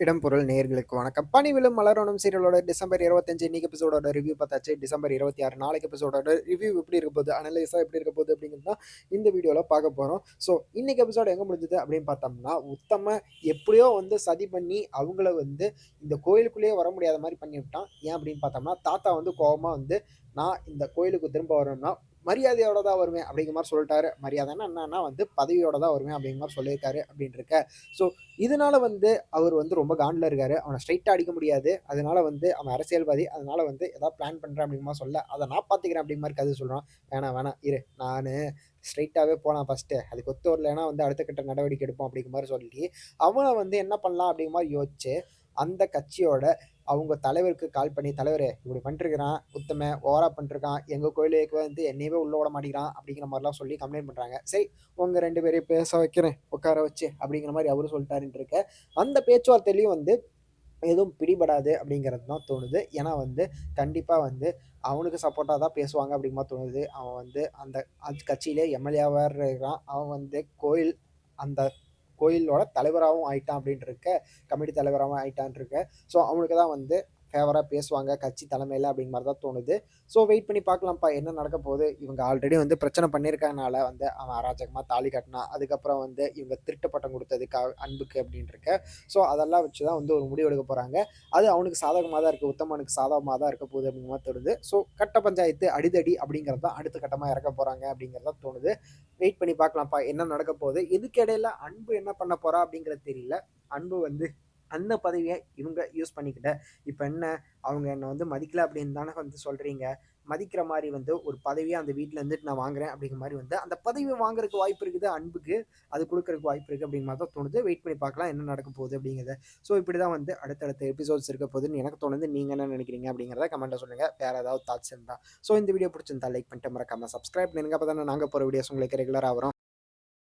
இடம்பொருள் நேயர்களுக்கு வணக்கம். பணிவிலும் மலரணும் சீரியலோட டிசம்பர் 25 இன்னைக்கு எபிசோடோட ரிவ்யூ பார்த்தாச்சு. டிசம்பர் 26 நாளைக்கு எபிசோடோட ரிவ்யூ எப்படி இருக்க போகுது, அனலைஸா எப்படி இருக்க போகுது அப்படிங்கிறது தான் இந்த வீடியோல பார்க்க போறோம். ஸோ இன்னைக்கு எபிசோட் எங்க முடிஞ்சது அப்படின்னு பார்த்தோம்னா, உத்தம எப்படியோ சதி பண்ணி அவங்கள இந்த கோயிலுக்குள்ளேயே வர முடியாத மாரி பண்ணி விட்டான். ஏன் அப்படின்னு பார்த்தோம்னா, தாத்தா கோவமா நான் இந்த கோயிலுக்கு திரும்ப வரணும்னா மரியாதையோட தான் வருவேன் அப்படிங்கிற மாரி சொல்லிட்டாரு. மரியாதைன்னா என்னன்னா பதவியோட தான் வருவேன் அப்படிங்கிற மாரி சொல்லியிருக்காரு அப்படின்னு இருக்க. ஸோ இதனால அவர் ரொம்ப காண்டுல இருக்காரு. அவன ஸ்ட்ரெயிட்டா அடிக்க முடியாது. அதனால அவன் அரசியல்வாதி. அதனால ஏதாவது பிளான் பண்றேன் அப்படிங்கிற மாரி சொல்ல, அத நான் பார்த்துக்கிறேன் அப்படிங்கிற மாரி கதை சொல்றான். வேணாம், வேணாம் இரு. நானு ஸ்ட்ரெயிட்டாவே போலாம் ஃபர்ஸ்ட்டு. அதுக்கு ஒத்து வரலைன்னா அடுத்த கட்ட நடவடிக்கை எடுப்போம் அப்படிங்கிற மாரி சொல்லி, அவன என்ன பண்ணலாம் அப்படிங்கிற மாரி யோசிச்சு, அந்த கட்சியோட அவங்க தலைவருக்கு கால் பண்ணி, "தலைவரே இப்படி பண்ணிட்டுருக்கிறான். உத்தமன் ஓவரா பண்ணிட்டுருக்கான். எங்க கோயிலுக்கு என்னையவே உள்ள விட மாட்டேங்கிறான்." அப்படிங்கிற மாரிலாம் சொல்லி கம்ப்ளைண்ட் பண்றாங்க. சரி, உங்க 2 பேரையும் பேச வைக்கிறேன். உட்கார வச்சு அப்படிங்கிற மாரி அவரு சொல்லிட்டாருன்ட்டு இருக்க. அந்த பேச்சுவார்த்தையிலயும் எதுவும் பிடிபடாது அப்படிங்கிறது தான் தோணுது. ஏன்னா கண்டிப்பா அவனுக்கு சப்போர்ட்டா தான் பேசுவாங்க அப்படிங்கிற மாரி தோணுது. அவன் அந்த கட்சியிலே எம்எல்ஏவா வேற இருக்கான். அவன் கோயில் அந்த கோயிலோட தலைவராவும் ஆயிட்டான் அப்படின்ட்டு இருக்க. கமிட்டி தலைவராவும் ஆயிட்டான்ட்டு இருக்க. ஸோ அவனுக்கு தான் ஃபேவரா பேசுவாங்க கட்சி தலைமையில அப்படிங்கிற மாரி தான் தோணுது. ஸோ வெயிட் பண்ணி பார்க்கலாம்ப்பா என்ன நடக்க போகுது. இவங்க ஆல்ரெடி பிரச்சனை பண்ணியிருக்கனால அவன் அராஜகமா தாலி கட்டினான். அதுக்கப்புறம் இவங்க திருட்டு பட்டம் குடுத்ததுக்கு அன்புக்கு அப்படின்ட்டு இருக்க. ஸோ அதெல்லாம் வச்சு தான் ஒரு முடிவு எடுக்க போறாங்க. அது அவனுக்கு சாதகமா தான் இருக்கு. உத்தமனுக்கு சாதகமா தான் இருக்க போகுது அப்படிங்கிற மாரி தோணுது. ஸோ கட்ட பஞ்சாயத்து, அடிதடி அப்படிங்கிறது தான் அடுத்த கட்டமா இறக்க போறாங்க அப்படிங்கிறது தான் தோணுது. வெயிட் பண்ணி பார்க்கலாம்ப்பா என்ன நடக்க போகுது. இதுக்கு இடையில அன்பு என்ன பண்ண போறா அப்படிங்கிறது தெரியல. அன்பு அந்த பதவிய இவங்க யூஸ் பண்ணிக்கிட்ட. இப்ப என்ன, அவங்க என்ன மதிக்கல அப்படின்னு தானே சொல்றீங்க. மதிக்கிற மாரி ஒரு பதவிய அந்த வீட்ல இருந்துட்டு நான் வாங்குறேன் அப்படிங்கிற மாரி அந்த பதவிய வாங்குறதுக்கு வாய்ப்பு இருக்குது அன்புக்கு. அது குடுக்குறதுக்கு வாய்ப்பு இருக்கு அப்படிங்கிற மாரி தான் தோணுது. வெயிட் பண்ணி பார்க்கலாம் என்ன நடக்க போகுது அப்படிங்கிறத. ஸோ இப்படிதான் அடுத்தடுத்த எபிசோட்ஸ் இருக்க போகுதுன்னு எனக்கு தோணுது. நீங்க என்ன நினைக்கிறீங்க அப்படிங்கிறத கமெண்ட்ல சொல்லுங்க. வேற ஏதாவது தாட்ஸ் இருந்தா. ஸோ இந்த வீடியோ பிடிச்சிருந்தா லைக் பண்ணிட்டு மறக்காம சப்ஸ்கிரைப் பண்ணுங்க. அப்பதானே நாங்க போற வீடியோஸ் உங்களுக்கு ரெகுலரா வரும்.